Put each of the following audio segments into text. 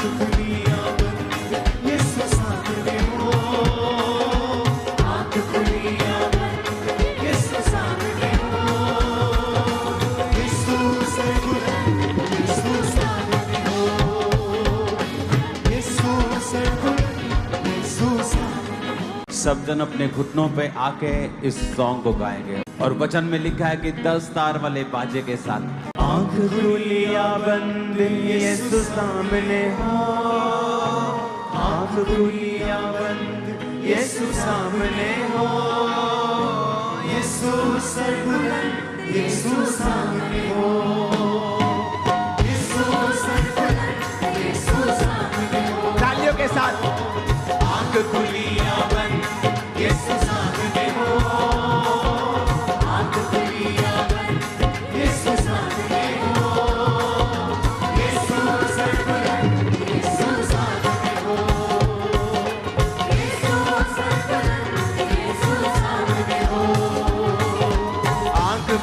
खुलियां बंद, यीशु सामने हो। आँख खुलियां बंद, यीशु सामने हो। यीशु से बुलंद, यीशु सामने हो। यीशु से बुलंद, यीशु सामने हो। सब जन अपने घुटनों पे आके इस सॉन्ग को गाएंगे और वचन में लिखा है कि 10 तार वाले बाजे के साथ। आँख खुलियां बंद, यीशु सामने हो। आँख खुलियां बंद, यीशु सामने हो। यीशु सर्वबुलंद, यीशु सामने हो। यीशु सर्वबुलंद, यीशु सामने हो। तालियों के साथ। आँख खुलियां बंद, यीशु सामने हो।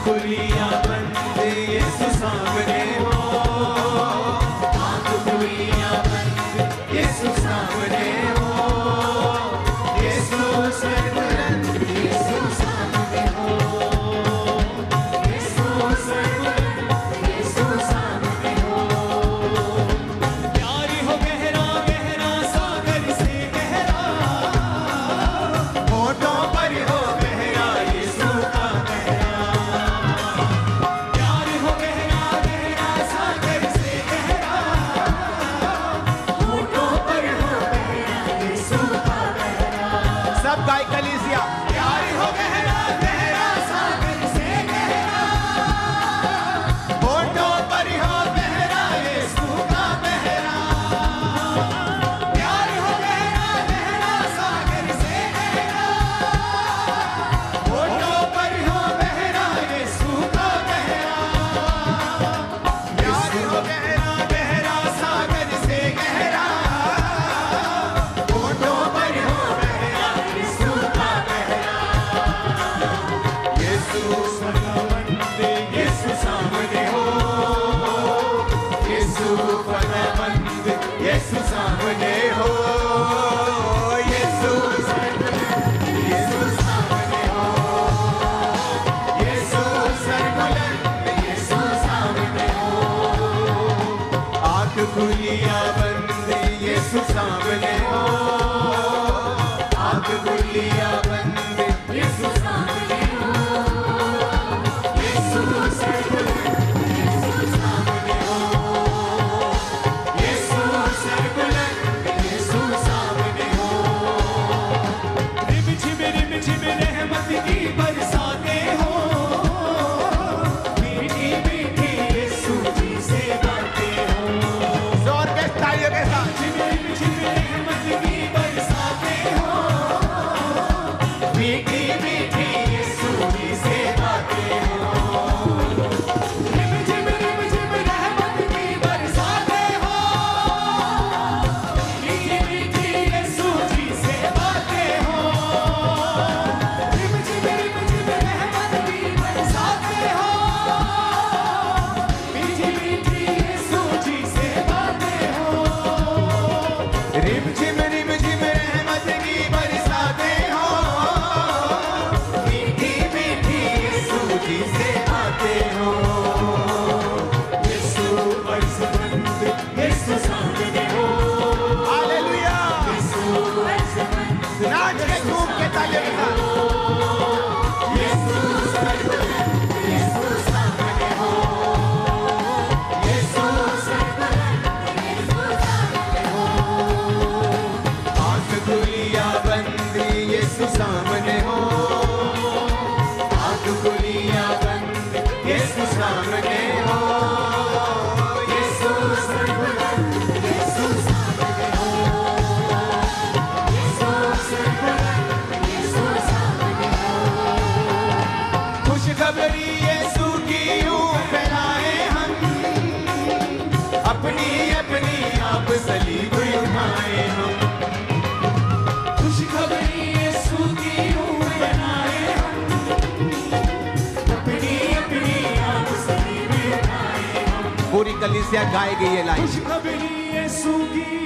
खुलियां बंद, यीशु सामने हो। आँख खुलियां बंद, यीशु सामने हो। यीशु सर्वबुलंद, यीशु सामने हो। यीशु सर्वबुलंद, यीशु सामने हो। प्यार हो गहरा गहरा सागर से गहरा, होठों पर हो गहरा यीशु का गहरा। सब गाय कलीसिया। प्यार हो गहरा गहरा सागर से गहरा, होठों पर हो गहरा यीशु का गहरा। प्यार हो गहरा गहरा सागर से गहरा, होठों पर हो गहरा यीशु का गहरा। प्यार हो गहरा गहरा सागर से गहरा, होठों पर हो गहरा यीशु का गहरा। यीशु सर्वबुलंद, यीशु सामने हो। यीशु सर्वबुलंद, यीशु सामने हो। यीशु सर्वबुलंद, यीशु सामने हो। यीशु सर्वबुलंद, यीशु सामने हो। आँख खुलियां बंद, यीशु सामने हो। आँख खुलियां बंद, यीशु सामने हो। यीशु सर्वबुलंद, यीशु सामने हो। यीशु सर्वबुलंद, यीशु सामने हो। रिम झिम रहमत की बरसातें हो, मीठी मीठी यीशु जी से बातें हो। जोर के तालियों के साथ। रिम झिम रहमत की बरसातें हो, मीठी मीठी यीशु जी से बातें हो। रिम झिम रहमत की बरसातें हो, मीठी मीठी यीशु जी से बातें हो। रिम झिम रहमत की बरसातें हो, मीठी मीठी यीशु जी से बातें हो। रिम झिम रहमत की बरसातें हो, मीठी मीठी यीशु जी से बातें हो। यीशु सर्वबुलंद, यीशु सामने हो। हालेलुया। यीशु सर्वबुलंद, नाच के झूम के तालियों के साथ। यीशु सर्वबुलंद, यीशु सामने हो। यीशु सर्वबुलंद, यीशु सामने हो। आँख खुलियां बंद, यीशु सामने हो। आँख खुलियां बंद, यीशु सामने हो। यीशु सर्वबुलंद, यीशु सामने हो। यीशु सर्वबुलंद, यीशु सामने हो। खुशखबरी यीशु की यूं फैलाए हम, अपनी अपनी आप सलीब उठाए हम। खुशखबरी यीशु की यूं फैलाए हम, अपनी अपनी आप सलीब उठाए हम। पूरी कलीसिया गाएगी ये लाइन। खुशखबरी यीशु की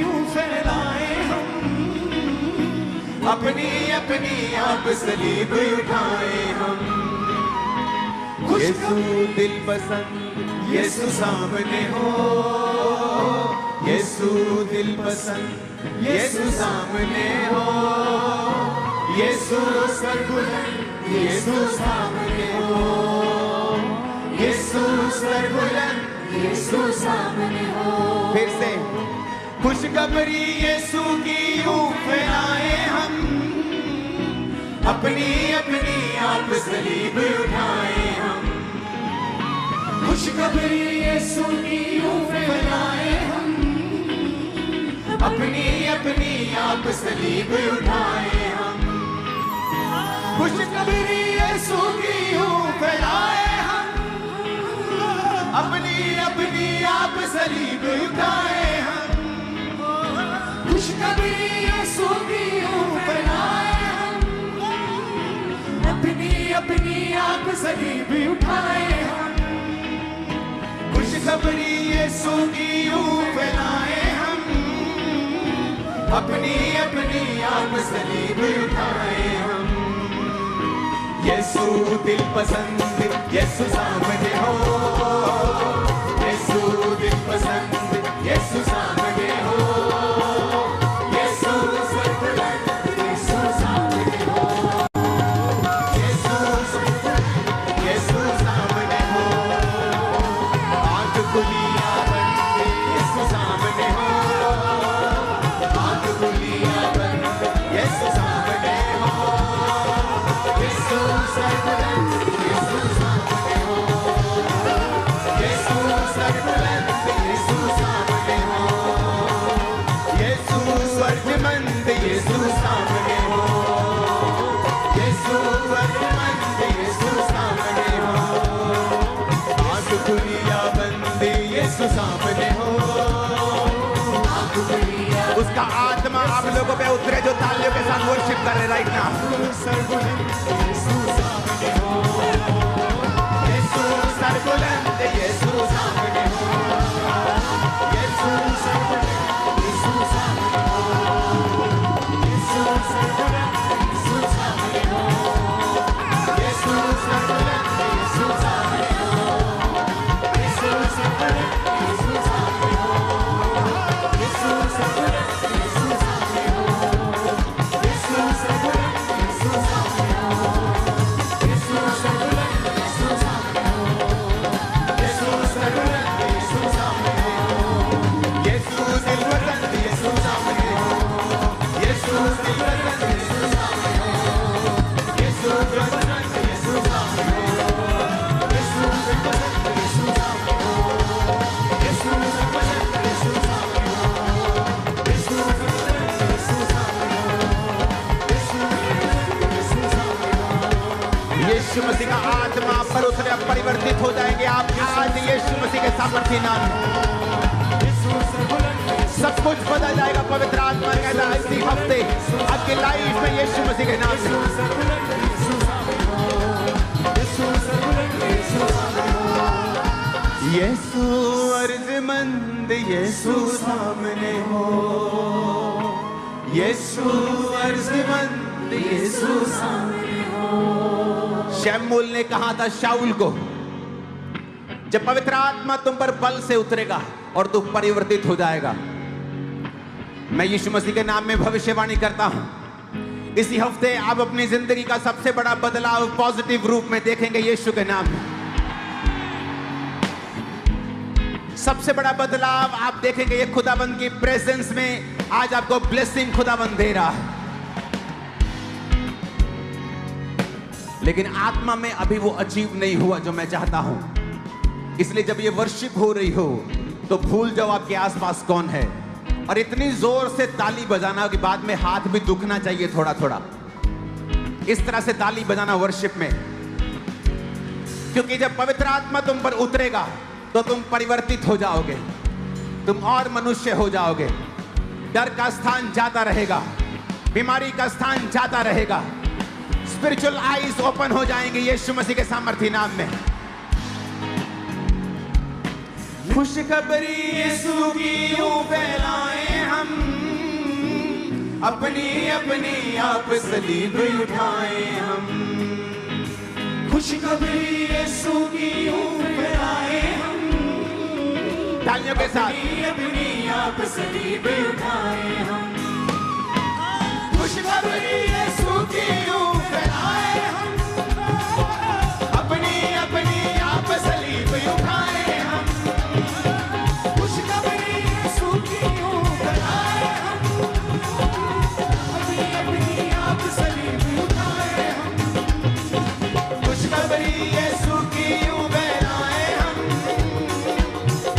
अपनी अपनी आप सलीब उठाए हम। यीशु दिल पसंद यीशु सामने हो, यीशु दिल पसंद यीशु सामने हो, यीशु सरबुलंद यीशु सामने हो, यीशु सरबुलंद यीशु सामने हो। फिर से खुशखबरी यीशु की यूं फैलाए हम, अपनी अपनी आप सलीब उठाए हम। खुशखबरी यीशु की यूं फैलाए हम, अपनी अपनी आप सलीब उठाए हम। खुशखबरी यीशु की यूं फैलाए हम, अपनी अपनी आप सलीब उठाए हम। खुशखबरी यीशु की यूं फैलाए हम, अपनी अपनी आप सलीब उठाए हम। खुशखबरी यीशु की यूं फैलाए हम, अपनी अपनी आप सलीब उठाए हम। यीशु दिल पसंद यीशु सामने हो, यीशु दिल पसंद यीशु सामने हो, यीशु सरबुलंद यीशु सामने हो, यीशु सरबुलंद यीशु सामने हो। आँख खुली या बंद यीशु सामने हो, आँख खुली या बंद यीशु सामने हो, यीशु सरबुलंद यीशु सामने हो, यीशु सरबुलंद यीशु सामने हो, यीशु स्वर्गमंद यीशु सामने हो, यीशु स्वर्गमंद यीशु सामने हो। आँख खुली या बंद यीशु सामने हो, आँख खुली या उसका आत्मा आप लोगों पे उतरे जो तालियों के साथ वर्शिप कर रहे राइट नाउ। सरबुलंद यीशु सामने हो, यीशु सरबुलंद यीशु सामने हो, यीशु सरबुलंद यीशु सामने हो, यीशु सरबुलंद यीशु सामने हो, यीशु सरबुलंद यीशु सामने हो, यीशु सरबुलंद यीशु सामने हो, यीशु सरबुलंद यीशु सामने हो, यीशु सरबुलंद यीशु सामने हो, यीशु सरबुलंद यीशु सामने हो, यीशु सरबुलंद यीशु सामने हो, यीशु दिल पसंद यीशु सामने हो, यीशु दिल पसंद यीशु सामने हो, यीशु दिल पसंद यीशु सामने हो, यीशु दिल पसंद यीशु सामने हो, यीशु दिल पसंद यीशु सामने हो, यीशु दिल पसंद यीशु सामने हो, यीशु दिल पसंद यीशु सामने हो। यीशु मसीह का आत्मा आप पर उतरे, आप परिवर्तित हो जाएंगे आप आज यीशु मसीह के सामर्थी नाम में। सब कुछ बदल जाएगा, पवित्र आत्मा कहता है इसी हफ्ते आपकी लाइफ में यीशु मसीह के नाम से। यीशु अर्जमंद यीशु सामने हो, यीशु अर्जमंद यीशु सामने हो। शमूएल ने कहा था शाऊल को, जब पवित्र आत्मा तुम पर बल से उतरेगा और तू परिवर्तित हो जाएगा। मैं यीशु मसीह के नाम में भविष्यवाणी करता हूं, इसी हफ्ते आप अपनी जिंदगी का सबसे बड़ा बदलाव पॉजिटिव रूप में देखेंगे यीशु के नाम में। सबसे बड़ा बदलाव आप देखेंगे ये खुदाबंद की प्रेजेंस में। आज आपको ब्लेसिंग खुदाबंद दे रहा है, लेकिन आत्मा में अभी वो अचीव नहीं हुआ जो मैं चाहता हूं। इसलिए जब ये वर्शिप हो रही हो तो भूल जाओ आपके आसपास कौन है, और इतनी जोर से ताली बजाना कि बाद में हाथ भी दुखना चाहिए थोड़ा थोड़ा। इस तरह से ताली बजाना वर्शिप में, क्योंकि जब पवित्र आत्मा तुम पर उतरेगा तो तुम परिवर्तित हो जाओगे, तुम और मनुष्य हो जाओगे। डर का स्थान जाता रहेगा, बीमारी का स्थान जाता रहेगा, स्पिरिचुअल आईज ओपन हो जाएंगे यीशु मसीह के सामर्थी नाम में। खुशखबरी यीशु की यूं फैलाए हम, अपनी अपनी आप सलीब उठाए हम, खुशखबरी यीशु की फैलाए हम, तालियों के साथ अपनी आप सलीब उठाए हम, खुशखबरी यीशु की फैलाए हम, अपनी अपनी आप सलीब उठाए हम, खुशखबरी यीशु की फैलाए हम, अपनी अपनी आप सलीब उठाए हम, खुशखबरी यीशु की फैलाए हम,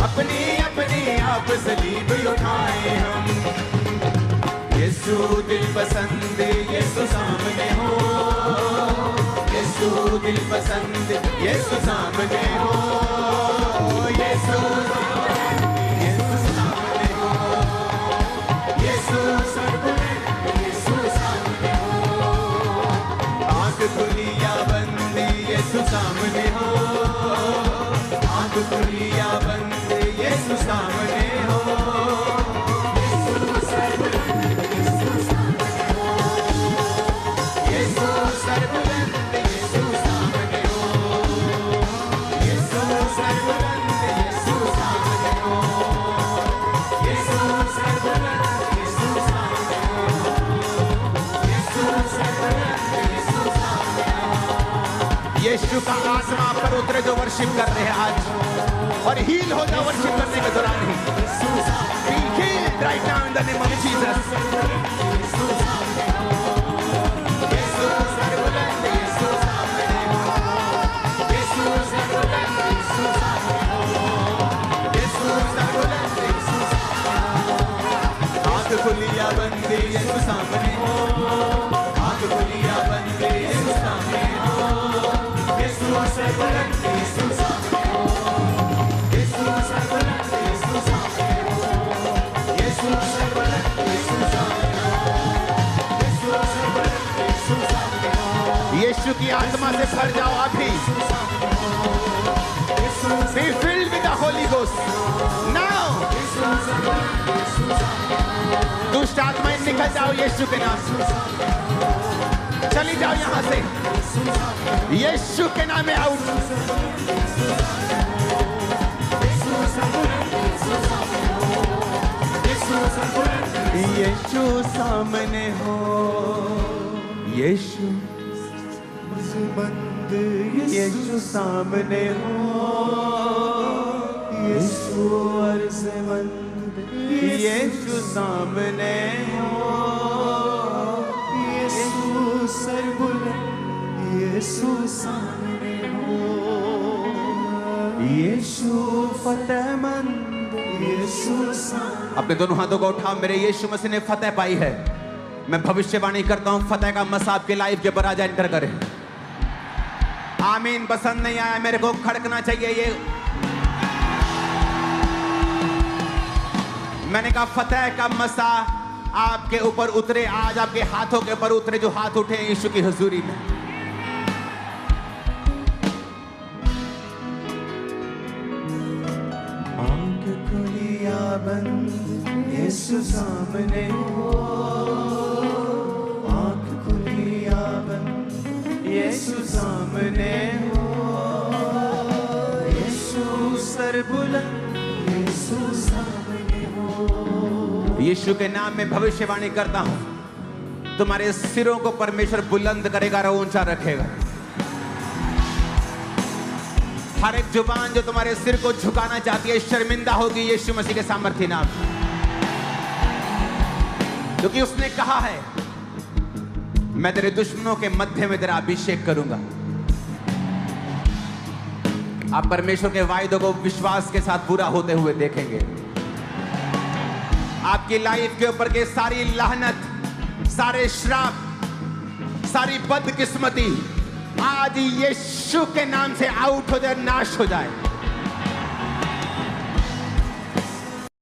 अपनी अपनी आप सलीब उठाए हम। यीशु दिल पसंद यीशु सामने हो, यीशु दिल पसंद यीशु सामने हो, यीशु सामने हो, यीशु सर्वव्यापी यीशु सामने हो, आंख खुली या बंद यीशु सामने हो, आंख खुली या बंद यीशु सामने हो, यीशु का आत्मा पर उतरे जो वर्शिप कर रहे हैं आज, और हील हो जाओ वर्शिप करने के दौरान ही। Be healed right now in the name of Jesus. यीशु सर्वबलंद यीशु सामने हो, यीशु सर्वबलंद यीशु सामने हो, यीशु सर्वबलंद यीशु सामने हो, आंख खुली या बंद यीशु सामने हो, आंख खुली या बंद यीशु सामने हो, यीशु सर्वबलंद यीशु सामने हो, यीशु सर्वबलंद यीशु सामने हो, यीशु सर्वबलंद यीशु सामने हो, यीशु सर्वबलंद यीशु सामने हो। यीशु की आत्मा से भर जाओ अभी। Be filled with the Holy Ghost now. दुष्ट आत्माएं निकल जाओ यीशु के नाम से, चली जाओ यहाँ से यीशु के नाम में आउट। यीशु सामने हो, यीशु बंद यीशु सामने हो, यीशु अर्ज़मंद यीशु सामने हो, यीशु सर्वबलंद यीशु सामने हो, यीशु फतेहमंद यीशु सामने। अपने दोनों हाथों को उठाओ। मेरे यीशु मसीह ने फतेह पाई है। मैं भविष्यवाणी करता हूं फतेह का मसा आपके लाइफ के ऊपर आ जाए, एंटर करे। आमीन। पसंद नहीं आया मेरे को खड़कना चाहिए ये। मैंने कहा फतेह का मसा आपके ऊपर उतरे आज, आपके हाथों के ऊपर उतरे जो हाथ उठे यीशु की हुजूरी में। आंख खुली या बंद यीशु सामने हो, आंख खुली या बंद यीशु सामने हो, यीशु सर्वबलंद यीशु सामने हो। यीशु के नाम में भविष्यवाणी करता हूं, तुम्हारे सिरों को परमेश्वर बुलंद करेगा और ऊंचा रखेगा। हर एक जुबान जो तुम्हारे सिर को झुकाना चाहती है शर्मिंदा होगी यीशु मसीह के सामर्थ्य नाम, क्योंकि उसने कहा है मैं तेरे दुश्मनों के मध्य में तेरा अभिषेक करूंगा। आप परमेश्वर के वायदों को विश्वास के साथ पूरा होते हुए देखेंगे। आपकी लाइफ के ऊपर के सारी लानत, सारे श्राप, सारी बदकिस्मती आज यीशु के नाम से आउट हो जाए, नाश हो जाए।